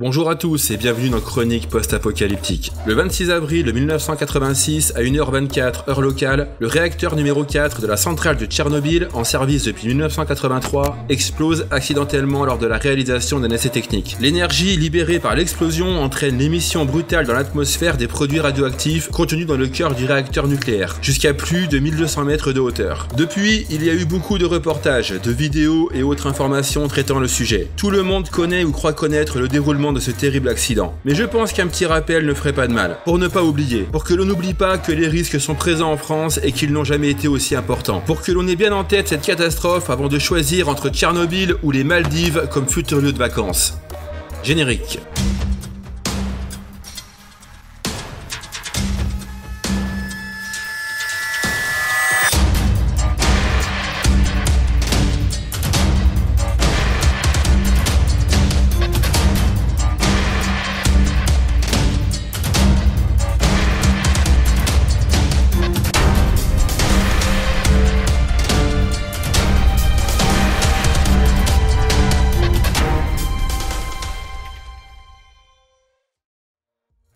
Bonjour à tous et bienvenue dans Chronique Post-Apocalyptique. Le 26 avril 1986, à 1h24 heure locale, le réacteur numéro 4 de la centrale de Tchernobyl, en service depuis 1983, explose accidentellement lors de la réalisation d'un essai technique. L'énergie libérée par l'explosion entraîne l'émission brutale dans l'atmosphère des produits radioactifs contenus dans le cœur du réacteur nucléaire, jusqu'à plus de 1200 mètres de hauteur. Depuis, il y a eu beaucoup de reportages, de vidéos et autres informations traitant le sujet. Tout le monde connaît ou croit connaître le déroulement de ce terrible accident. Mais je pense qu'un petit rappel ne ferait pas de mal, pour ne pas oublier, pour que l'on n'oublie pas que les risques sont présents en France et qu'ils n'ont jamais été aussi importants, pour que l'on ait bien en tête cette catastrophe avant de choisir entre Tchernobyl ou les Maldives comme futur lieu de vacances. Générique.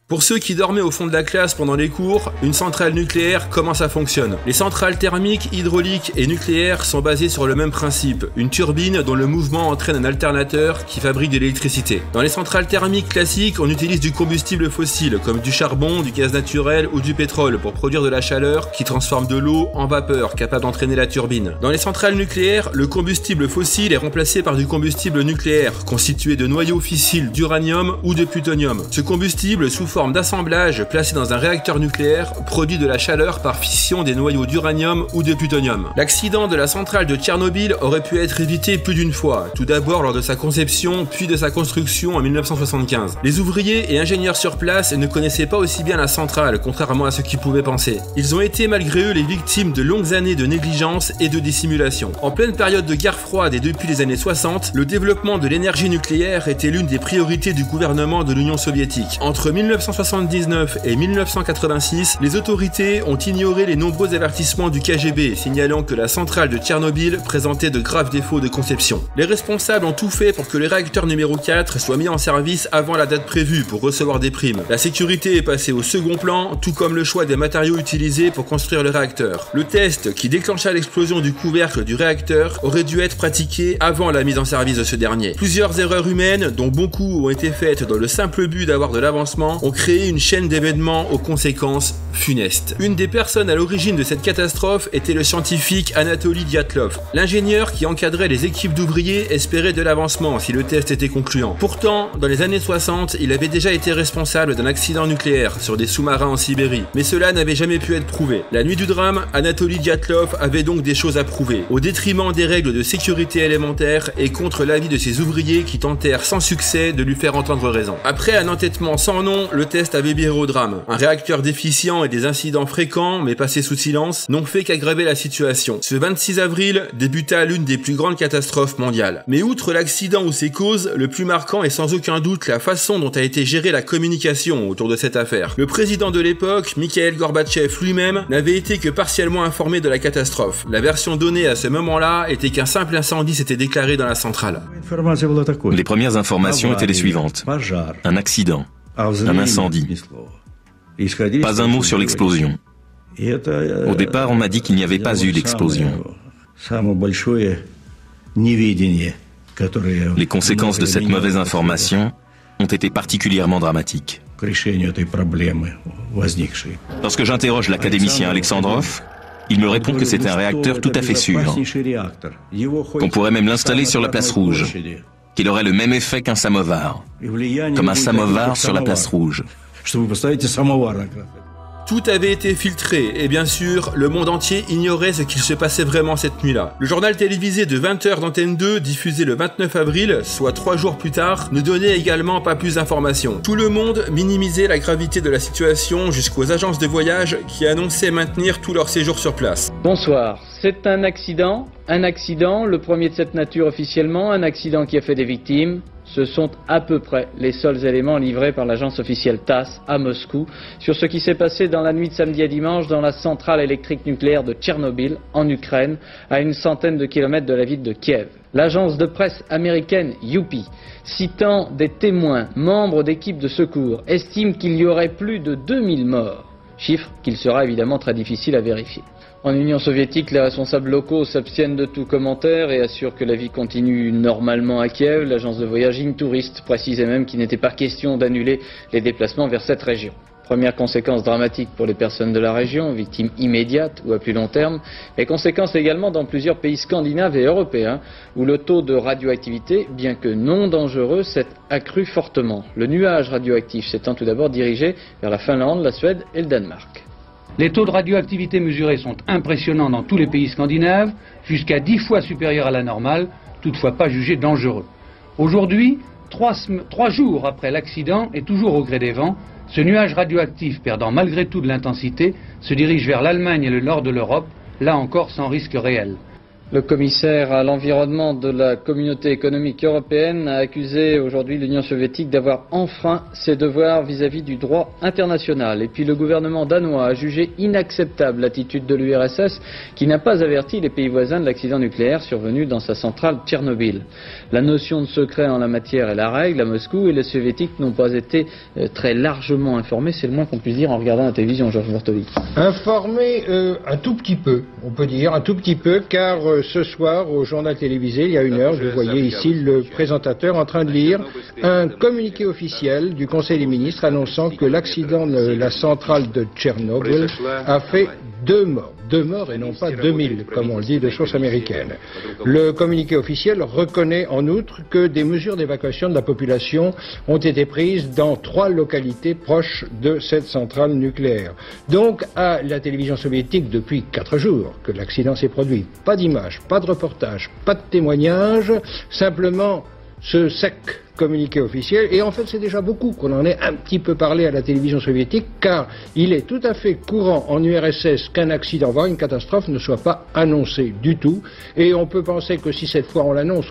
Pour ceux qui dormaient au fond de la classe pendant les cours, une centrale nucléaire, comment ça fonctionne? Les centrales thermiques, hydrauliques et nucléaires sont basées sur le même principe, une turbine dont le mouvement entraîne un alternateur qui fabrique de l'électricité. Dans les centrales thermiques classiques, on utilise du combustible fossile, comme du charbon, du gaz naturel ou du pétrole, pour produire de la chaleur qui transforme de l'eau en vapeur, capable d'entraîner la turbine. Dans les centrales nucléaires, le combustible fossile est remplacé par du combustible nucléaire, constitué de noyaux fissiles d'uranium ou de plutonium. Ce combustible, sous forme d'assemblage placé dans un réacteur nucléaire, produit de la chaleur par fission des noyaux d'uranium ou de plutonium. L'accident de la centrale de Tchernobyl aurait pu être évité plus d'une fois, tout d'abord lors de sa conception puis de sa construction en 1975. Les ouvriers et ingénieurs sur place ne connaissaient pas aussi bien la centrale, contrairement à ce qu'ils pouvaient penser. Ils ont été malgré eux les victimes de longues années de négligence et de dissimulation. En pleine période de guerre froide et depuis les années 60, le développement de l'énergie nucléaire était l'une des priorités du gouvernement de l'Union soviétique. Entre 1979 et 1986, les autorités ont ignoré les nombreux avertissements du KGB signalant que la centrale de Tchernobyl présentait de graves défauts de conception. Les responsables ont tout fait pour que le réacteur numéro 4 soit mis en service avant la date prévue pour recevoir des primes. La sécurité est passée au second plan, tout comme le choix des matériaux utilisés pour construire le réacteur. Le test qui déclencha l'explosion du couvercle du réacteur aurait dû être pratiqué avant la mise en service de ce dernier. Plusieurs erreurs humaines, dont beaucoup ont été faites dans le simple but d'avoir de l'avancement, ont créé une chaîne d'événements aux conséquences funestes. Une des personnes à l'origine de cette catastrophe était le scientifique Anatoly Dyatlov. L'ingénieur qui encadrait les équipes d'ouvriers espérait de l'avancement si le test était concluant. Pourtant, dans les années 60, il avait déjà été responsable d'un accident nucléaire sur des sous-marins en Sibérie. Mais cela n'avait jamais pu être prouvé. La nuit du drame, Anatoly Dyatlov avait donc des choses à prouver, au détriment des règles de sécurité élémentaires et contre l'avis de ses ouvriers qui tentèrent sans succès de lui faire entendre raison. Après un entêtement sans nom, le test avait viré au drame. Un réacteur déficient et des incidents fréquents, mais passés sous silence, n'ont fait qu'aggraver la situation. Ce 26 avril débuta l'une des plus grandes catastrophes mondiales. Mais outre l'accident ou ses causes, le plus marquant est sans aucun doute la façon dont a été gérée la communication autour de cette affaire. Le président de l'époque, Mikhail Gorbatchev lui-même, n'avait été que partiellement informé de la catastrophe. La version donnée à ce moment-là était qu'un simple incendie s'était déclaré dans la centrale. Les premières informations étaient les suivantes. Un accident. Un incendie. Pas un mot sur l'explosion. Au départ, on m'a dit qu'il n'y avait pas eu d'explosion. Les conséquences de cette mauvaise information ont été particulièrement dramatiques. Lorsque j'interroge l'académicien Alexandrov, il me répond que c'est un réacteur tout à fait sûr, qu'on pourrait même l'installer sur la place rouge, qu'il aurait le même effet qu'un samovar, comme un samovar sur la place rouge. Tout avait été filtré et bien sûr, le monde entier ignorait ce qu'il se passait vraiment cette nuit-là. Le journal télévisé de 20h d'Antenne 2, diffusé le 29 avril, soit 3 jours plus tard, ne donnait également pas plus d'informations. Tout le monde minimisait la gravité de la situation jusqu'aux agences de voyage qui annonçaient maintenir tout leur séjour sur place. Bonsoir, c'est un accident, le premier de cette nature officiellement, un accident qui a fait des victimes. Ce sont à peu près les seuls éléments livrés par l'agence officielle TASS à Moscou sur ce qui s'est passé dans la nuit de samedi à dimanche dans la centrale électrique nucléaire de Tchernobyl, en Ukraine, à une centaine de kilomètres de la ville de Kiev. L'agence de presse américaine UPI, citant des témoins, membres d'équipes de secours, estime qu'il y aurait plus de 2000 morts, chiffre qu'il sera évidemment très difficile à vérifier. En Union soviétique, les responsables locaux s'abstiennent de tout commentaire et assurent que la vie continue normalement à Kiev. L'agence de voyage InTourist précisait même qu'il n'était pas question d'annuler les déplacements vers cette région. Première conséquence dramatique pour les personnes de la région, victimes immédiates ou à plus long terme, mais conséquences également dans plusieurs pays scandinaves et européens, où le taux de radioactivité, bien que non dangereux, s'est accru fortement. Le nuage radioactif s'étant tout d'abord dirigé vers la Finlande, la Suède et le Danemark. Les taux de radioactivité mesurés sont impressionnants dans tous les pays scandinaves, jusqu'à 10 fois supérieurs à la normale, toutefois pas jugés dangereux. Aujourd'hui, 3 jours après l'accident et toujours au gré des vents, ce nuage radioactif, perdant malgré tout de l'intensité, se dirige vers l'Allemagne et le nord de l'Europe, là encore sans risque réel. Le commissaire à l'environnement de la Communauté économique européenne a accusé aujourd'hui l'Union soviétique d'avoir enfreint ses devoirs vis-à-vis du droit international. Et puis le gouvernement danois a jugé inacceptable l'attitude de l'URSS qui n'a pas averti les pays voisins de l'accident nucléaire survenu dans sa centrale Tchernobyl. La notion de secret en la matière est la règle à Moscou et les soviétiques n'ont pas été très largement informés, c'est le moins qu'on puisse dire en regardant la télévision, Georges Bertoli. Informés un tout petit peu, on peut dire, un tout petit peu, car ce soir, au journal télévisé, il y a une heure, vous voyez ici le présentateur en train de lire un communiqué officiel du Conseil des ministres annonçant que l'accident de la centrale de Tchernobyl a fait 2 morts. 2 morts et non pas 2000, comme on le dit de sources américaines. Le communiqué officiel reconnaît en outre que des mesures d'évacuation de la population ont été prises dans 3 localités proches de cette centrale nucléaire. Donc, à la télévision soviétique, depuis 4 jours que l'accident s'est produit, pas d'image, pas de reportage, pas de témoignage, simplement ce sec communiqué officiel, et en fait c'est déjà beaucoup qu'on en ait un petit peu parlé à la télévision soviétique, car il est tout à fait courant en URSS qu'un accident, voire une catastrophe, ne soit pas annoncé du tout, et on peut penser que si cette fois on l'annonce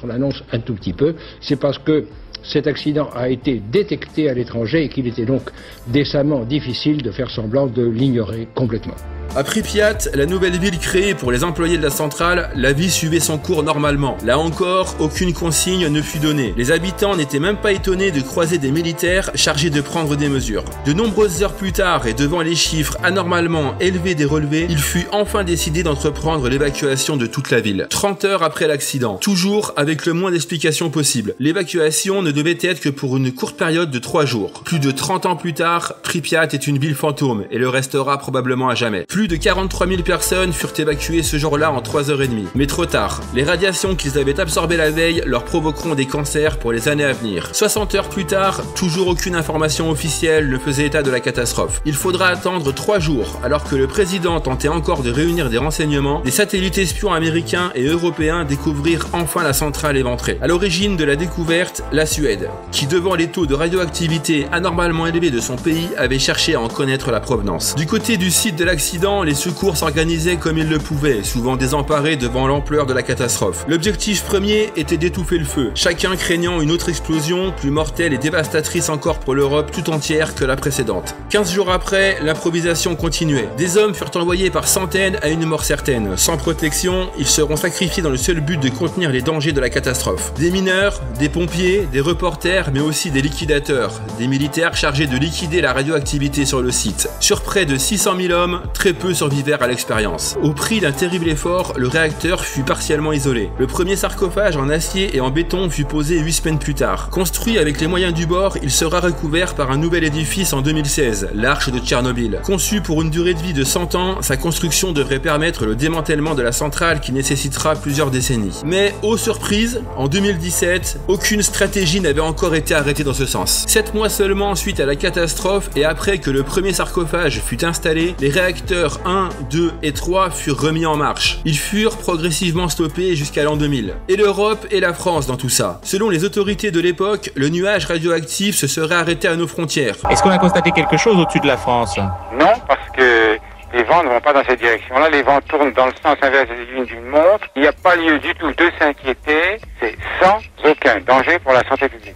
un tout petit peu, c'est parce que cet accident a été détecté à l'étranger et qu'il était donc décemment difficile de faire semblant de l'ignorer complètement. À Pripyat, la nouvelle ville créée pour les employés de la centrale, la vie suivait son cours normalement. Là encore, aucune consigne ne fut donnée. Les habitants n'étaient même pas étonnés de croiser des militaires chargés de prendre des mesures. De nombreuses heures plus tard, et devant les chiffres anormalement élevés des relevés, il fut enfin décidé d'entreprendre l'évacuation de toute la ville. 30 heures après l'accident, toujours avec le moins d'explications possible. L'évacuation ne devait être que pour une courte période de 3 jours. Plus de 30 ans plus tard, Pripyat est une ville fantôme et le restera probablement à jamais. Plus de 43 000 personnes furent évacuées ce jour-là en 3h30. Mais trop tard. Les radiations qu'ils avaient absorbées la veille leur provoqueront des cancers pour les années à venir. 60 heures plus tard, toujours aucune information officielle ne faisait état de la catastrophe. Il faudra attendre 3 jours, alors que le président tentait encore de réunir des renseignements, des satellites espions américains et européens découvrirent enfin la centrale éventrée. À l'origine de la découverte, la Suède, qui devant les taux de radioactivité anormalement élevés de son pays, avait cherché à en connaître la provenance. Du côté du site de l'accident, les secours s'organisaient comme ils le pouvaient, souvent désemparés devant l'ampleur de la catastrophe. L'objectif premier était d'étouffer le feu, chacun craignant une autre explosion plus mortelle et dévastatrice encore pour l'Europe tout entière que la précédente. 15 jours après, l'improvisation continuait. Des hommes furent envoyés par centaines à une mort certaine. Sans protection, ils seront sacrifiés dans le seul but de contenir les dangers de la catastrophe. Des mineurs, des pompiers, des reporters, mais aussi des liquidateurs, des militaires chargés de liquider la radioactivité sur le site. Sur près de 600 000 hommes, très peu survivèrent à l'expérience. Au prix d'un terrible effort, le réacteur fut partiellement isolé. Le premier sarcophage en acier et en béton fut posé 8 semaines plus tard. Construit avec les moyens du bord, il sera recouvert par un nouvel édifice en 2016, l'Arche de Tchernobyl. Conçu pour une durée de vie de 100 ans, sa construction devrait permettre le démantèlement de la centrale qui nécessitera plusieurs décennies. Mais, aux surprises, en 2017, aucune stratégie n'avait encore été arrêtée dans ce sens. 7 mois seulement suite à la catastrophe et après que le premier sarcophage fut installé, les réacteurs 1, 2 et 3 furent remis en marche. Ils furent progressivement stoppés jusqu'à l'an 2000. Et l'Europe et la France dans tout ça. Selon les autorités de l'époque, le nuage radioactif se serait arrêté à nos frontières. Est-ce qu'on a constaté quelque chose au-dessus de la France? Non, parce que les vents ne vont pas dans cette direction-là. Les vents tournent dans le sens inverse des lignes d'une montre. Il n'y a pas lieu du tout de s'inquiéter. C'est sans aucun danger. danger pour la santé publique.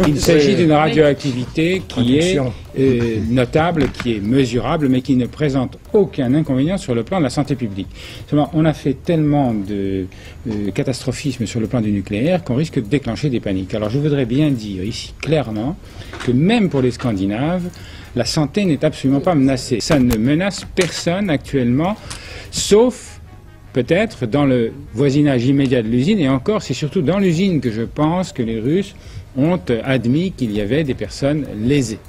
Il s'agit d'une radioactivité qui est notable, qui est mesurable, mais qui ne présente aucun inconvénient sur le plan de la santé publique. Seulement, on a fait tellement de catastrophisme sur le plan du nucléaire qu'on risque de déclencher des paniques. Alors je voudrais bien dire ici clairement que même pour les Scandinaves, la santé n'est absolument pas menacée. Ça ne menace personne actuellement, sauf peut-être dans le voisinage immédiat de l'usine, et encore, c'est surtout dans l'usine que je pense que les Russes ont admis qu'il y avait des personnes lésées.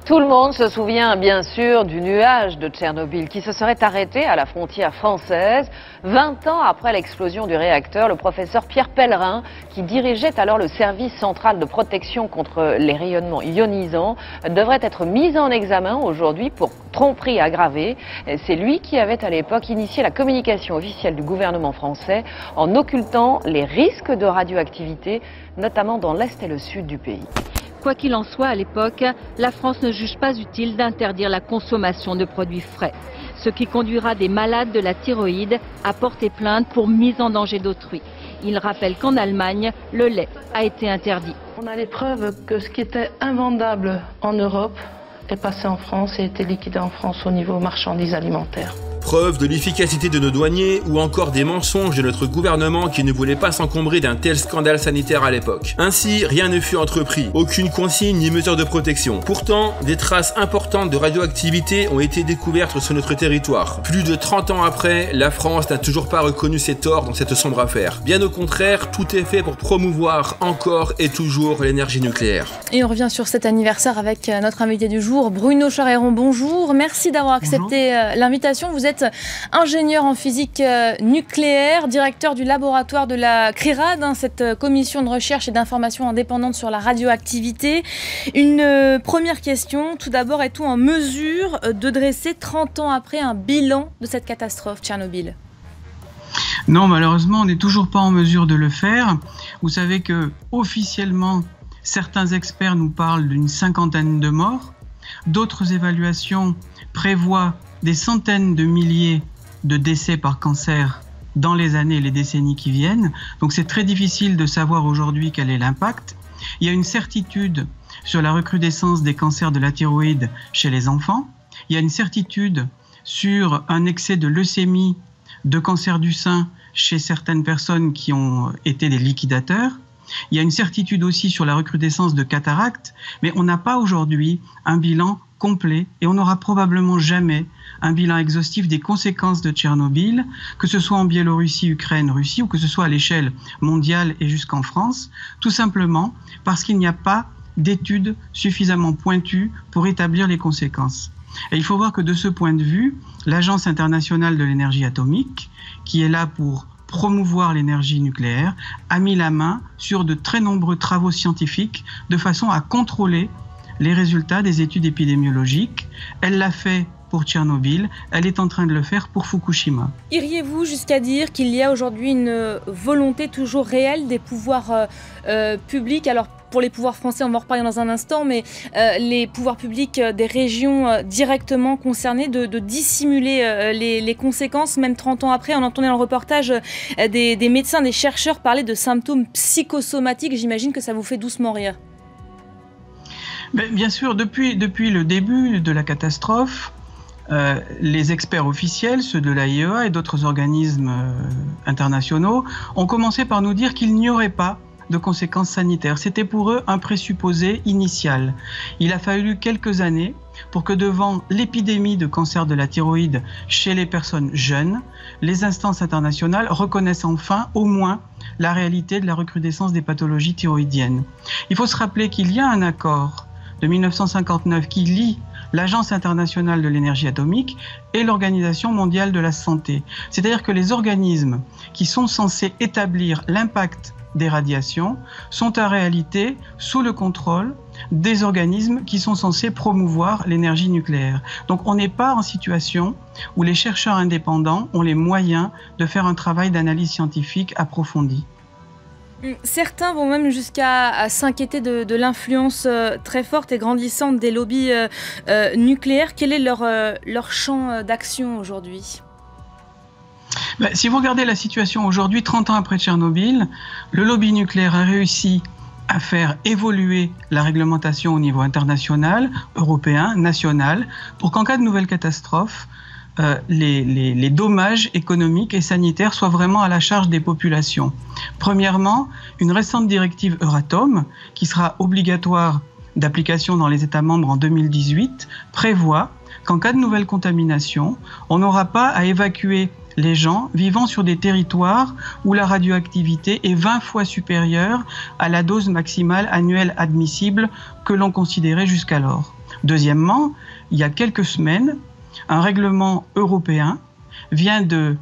Tout le monde se souvient bien sûr du nuage de Tchernobyl qui se serait arrêté à la frontière française. 20 ans après l'explosion du réacteur, le professeur Pierre Pellerin, qui dirigeait alors le service central de protection contre les rayonnements ionisants, devrait être mis en examen aujourd'hui pour tromperie aggravée. C'est lui qui avait à l'époque initié la communication officielle du gouvernement français en occultant les risques de radioactivité, notamment dans l'est et le sud du pays. Quoi qu'il en soit, à l'époque, la France ne juge pas utile d'interdire la consommation de produits frais, ce qui conduira des malades de la thyroïde à porter plainte pour mise en danger d'autrui. Il rappelle qu'en Allemagne, le lait a été interdit. On a les preuves que ce qui était invendable en Europe est passé en France et a été liquidé en France au niveau marchandises alimentaires. Preuve de l'efficacité de nos douaniers ou encore des mensonges de notre gouvernement qui ne voulait pas s'encombrer d'un tel scandale sanitaire à l'époque. Ainsi, rien ne fut entrepris, aucune consigne ni mesure de protection. Pourtant, des traces importantes de radioactivité ont été découvertes sur notre territoire. Plus de 30 ans après, la France n'a toujours pas reconnu ses torts dans cette sombre affaire. Bien au contraire, tout est fait pour promouvoir encore et toujours l'énergie nucléaire. Et on revient sur cet anniversaire avec notre invité du jour, Bruno Charéron. Bonjour, merci d'avoir accepté l'invitation. Vous êtes ingénieur en physique nucléaire, directeur du laboratoire de la CRIRAD, cette commission de recherche et d'information indépendante sur la radioactivité. Une première question, tout d'abord, est-on en mesure de dresser 30 ans après un bilan de cette catastrophe Tchernobyl ? Non, malheureusement, on n'est toujours pas en mesure de le faire. Vous savez que officiellement, certains experts nous parlent d'une 50aine de morts. D'autres évaluations prévoient des centaines de milliers de décès par cancer dans les années et les décennies qui viennent. Donc c'est très difficile de savoir aujourd'hui quel est l'impact. Il y a une certitude sur la recrudescence des cancers de la thyroïde chez les enfants. Il y a une certitude sur un excès de leucémie, de cancer du sein chez certaines personnes qui ont été des liquidateurs. Il y a une certitude aussi sur la recrudescence de cataractes, mais on n'a pas aujourd'hui un bilan complet et on n'aura probablement jamais un bilan exhaustif des conséquences de Tchernobyl, que ce soit en Biélorussie, Ukraine, Russie, ou que ce soit à l'échelle mondiale et jusqu'en France, tout simplement parce qu'il n'y a pas d'études suffisamment pointues pour établir les conséquences. Et il faut voir que de ce point de vue, l'Agence internationale de l'énergie atomique, qui est là pour promouvoir l'énergie nucléaire, a mis la main sur de très nombreux travaux scientifiques de façon à contrôler les résultats des études épidémiologiques. Elle l'a fait pour Tchernobyl, elle est en train de le faire pour Fukushima. Iriez-vous jusqu'à dire qu'il y a aujourd'hui une volonté toujours réelle des pouvoirs publics, alors pour les pouvoirs français, on va en reparler dans un instant, mais les pouvoirs publics des régions directement concernées de dissimuler les conséquences, même 30 ans après? On entendait dans le reportage des médecins, des chercheurs parler de symptômes psychosomatiques. J'imagine que ça vous fait doucement rire. Mais bien sûr, depuis le début de la catastrophe, les experts officiels, ceux de l'AIEA et d'autres organismes internationaux, ont commencé par nous dire qu'il n'y aurait pas de conséquences sanitaires. C'était pour eux un présupposé initial. Il a fallu quelques années pour que devant l'épidémie de cancer de la thyroïde chez les personnes jeunes, les instances internationales reconnaissent enfin au moins la réalité de la recrudescence des pathologies thyroïdiennes. Il faut se rappeler qu'il y a un accord de 1959 qui lie l'Agence internationale de l'énergie atomique et l'Organisation mondiale de la santé. C'est-à-dire que les organismes qui sont censés établir l'impact des radiations sont en réalité sous le contrôle des organismes qui sont censés promouvoir l'énergie nucléaire. Donc on n'est pas en situation où les chercheurs indépendants ont les moyens de faire un travail d'analyse scientifique approfondi. Certains vont même jusqu'à s'inquiéter de l'influence très forte et grandissante des lobbies nucléaires. Quel est leur champ d'action aujourd'hui ? Si vous regardez la situation aujourd'hui, 30 ans après Tchernobyl, le lobby nucléaire a réussi à faire évoluer la réglementation au niveau international, européen, national, pour qu'en cas de nouvelle catastrophe, les dommages économiques et sanitaires soient vraiment à la charge des populations. Premièrement, une récente directive Euratom, qui sera obligatoire d'application dans les États membres en 2018, prévoit qu'en cas de nouvelle contamination, on n'aura pas à évacuer les gens vivant sur des territoires où la radioactivité est 20 fois supérieure à la dose maximale annuelle admissible que l'on considérait jusqu'alors. Deuxièmement, il y a quelques semaines, un règlement européen vient de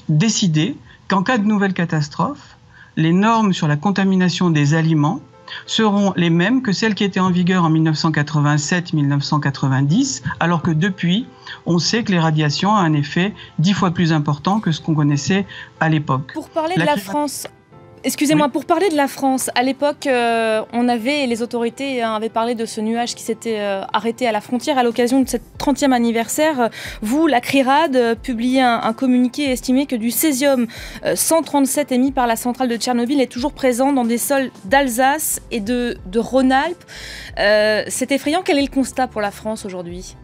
décider qu'en cas de nouvelle catastrophe, les normes sur la contamination des aliments seront les mêmes que celles qui étaient en vigueur en 1987-1990, alors que depuis, on sait que les radiations ont un effet 10 fois plus important que ce qu'on connaissait à l'époque. Pour parler de la France... Excusez-moi, pour parler de la France, à l'époque, les autorités avaient parlé de ce nuage qui s'était arrêté à la frontière à l'occasion de cette 30e anniversaire. Vous, la CRIRAD, publiez un communiqué et estimez que du césium 137 émis par la centrale de Tchernobyl est toujours présent dans des sols d'Alsace et de Rhône-Alpes. C'est effrayant. Quel est le constat pour la France aujourd'hui ?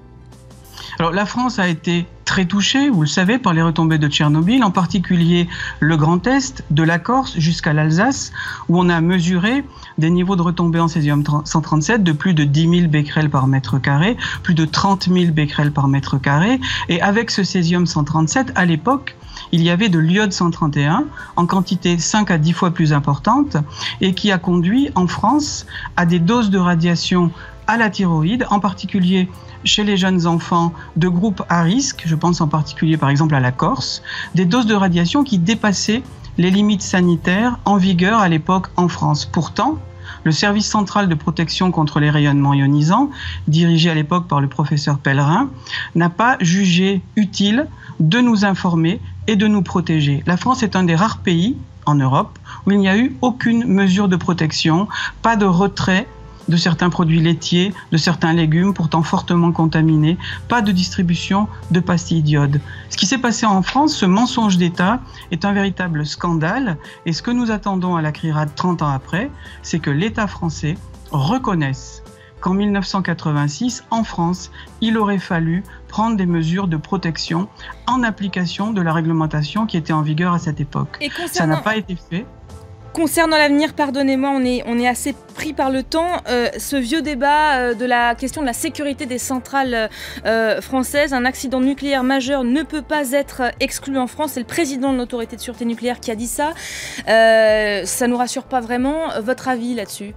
Alors la France a été très touchée, vous le savez, par les retombées de Tchernobyl, en particulier le Grand Est, de la Corse jusqu'à l'Alsace, où on a mesuré des niveaux de retombées en césium 137 de plus de 10 000 becquerels par mètre carré, plus de 30 000 becquerels par mètre carré. Et avec ce césium 137, à l'époque, il y avait de l'iode 131 en quantité 5 à 10 fois plus importante et qui a conduit en France à des doses de radiation à la thyroïde, en particulier chez les jeunes enfants de groupes à risque, je pense en particulier par exemple à la Corse, des doses de radiation qui dépassaient les limites sanitaires en vigueur à l'époque en France. Pourtant, le service central de protection contre les rayonnements ionisants, dirigé à l'époque par le professeur Pellerin, n'a pas jugé utile de nous informer et de nous protéger. La France est un des rares pays en Europe où il n'y a eu aucune mesure de protection, pas de retrait de certains produits laitiers, de certains légumes pourtant fortement contaminés, pas de distribution de pastilles d'iode. Ce qui s'est passé en France, ce mensonge d'État, est un véritable scandale et ce que nous attendons à la CRIRAD 30 ans après, c'est que l'État français reconnaisse qu'en 1986, en France, il aurait fallu prendre des mesures de protection en application de la réglementation qui était en vigueur à cette époque. Ça n'a pas été fait. Concernant l'avenir, pardonnez-moi, on est assez pris par le temps. Ce vieux débat de la question de la sécurité des centrales françaises, un accident nucléaire majeur ne peut pas être exclu en France. C'est le président de l'autorité de sûreté nucléaire qui a dit ça. Ça ne nous rassure pas vraiment. Votre avis là-dessus ?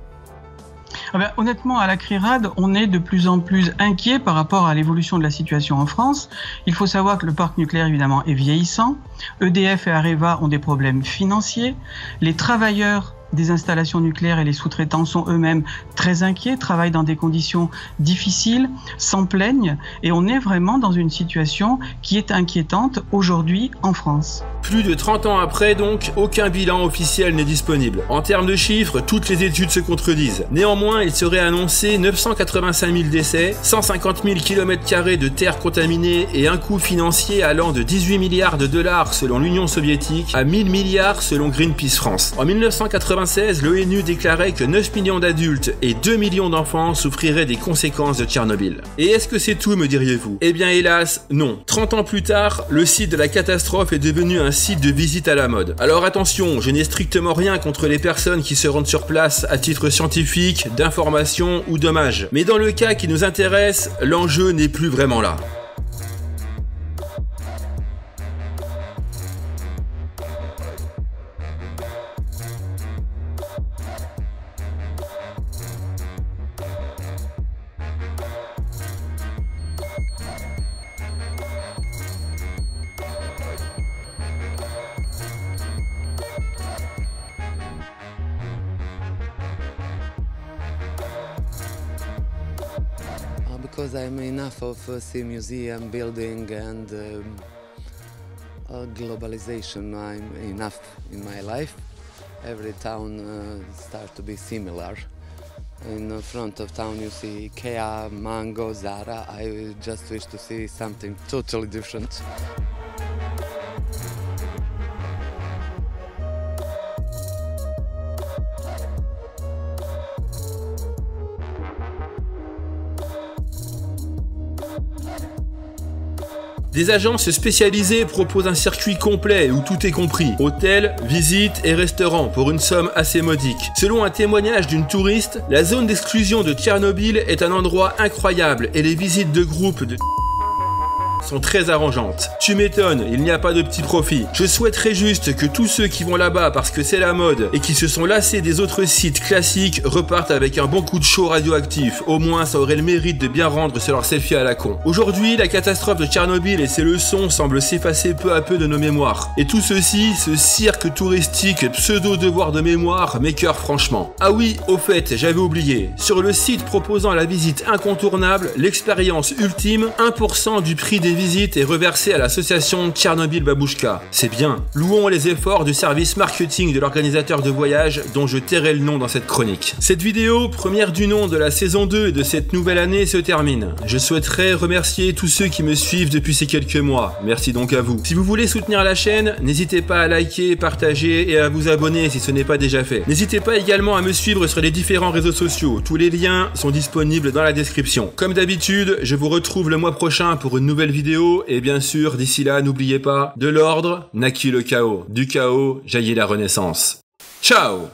Honnêtement, à la CRIRAD, on est de plus en plus inquiet par rapport à l'évolution de la situation en France. Il faut savoir que le parc nucléaire, évidemment, est vieillissant. EDF et Areva ont des problèmes financiers. Les travailleurs des installations nucléaires et les sous-traitants sont eux-mêmes très inquiets, travaillent dans des conditions difficiles, s'en plaignent, et on est vraiment dans une situation qui est inquiétante aujourd'hui en France. Plus de 30 ans après donc, aucun bilan officiel n'est disponible. En termes de chiffres, toutes les études se contredisent. Néanmoins, il serait annoncé 985 000 décès, 150 000 km² de terre contaminée et un coût financier allant de 18 milliards de dollars selon l'Union soviétique à 1000 milliards selon Greenpeace France. En 1996, l'ONU déclarait que 9 millions d'adultes et 2 millions d'enfants souffriraient des conséquences de Tchernobyl. Et est-ce que c'est tout, me diriez-vous? Eh bien hélas, non. 30 ans plus tard, le site de la catastrophe est devenu un site de visite à la mode. Alors attention, je n'ai strictement rien contre les personnes qui se rendent sur place à titre scientifique, d'information ou d'hommage. Mais dans le cas qui nous intéresse, l'enjeu n'est plus vraiment là. Because I'm enough of see museum building and globalization. I'm enough in my life. Every town starts to be similar. In front of town you see IKEA, Mango, Zara. I just wish to see something totally different. Des agences spécialisées proposent un circuit complet où tout est compris. Hôtel, visites et restaurants pour une somme assez modique. Selon un témoignage d'une touriste, la zone d'exclusion de Tchernobyl est un endroit incroyable et les visites de groupe de sont très arrangeantes. Tu m'étonnes, il n'y a pas de petit profit. Je souhaiterais juste que tous ceux qui vont là-bas parce que c'est la mode et qui se sont lassés des autres sites classiques repartent avec un bon coup de chaud radioactif. Au moins, ça aurait le mérite de bien rendre sur leur selfie à la con. Aujourd'hui, la catastrophe de Tchernobyl et ses leçons semblent s'effacer peu à peu de nos mémoires. Et tout ceci, ce cirque touristique pseudo-devoir de mémoire, m'écœure franchement. Ah oui, au fait, j'avais oublié. Sur le site proposant la visite incontournable, l'expérience ultime, 1% du prix des visites est reversée à l'association Tchernobyl Babouchka. C'est bien. Louons les efforts du service marketing de l'organisateur de voyage dont je tairai le nom dans cette chronique. Cette vidéo, première du nom de la saison 2 et de cette nouvelle année, se termine. Je souhaiterais remercier tous ceux qui me suivent depuis ces quelques mois. Merci donc à vous. Si vous voulez soutenir la chaîne, n'hésitez pas à liker, partager et à vous abonner si ce n'est pas déjà fait. N'hésitez pas également à me suivre sur les différents réseaux sociaux. Tous les liens sont disponibles dans la description. Comme d'habitude, je vous retrouve le mois prochain pour une nouvelle vidéo et bien sûr, d'ici là, n'oubliez pas, de l'ordre naquit le chaos. Du chaos jaillit la renaissance. Ciao!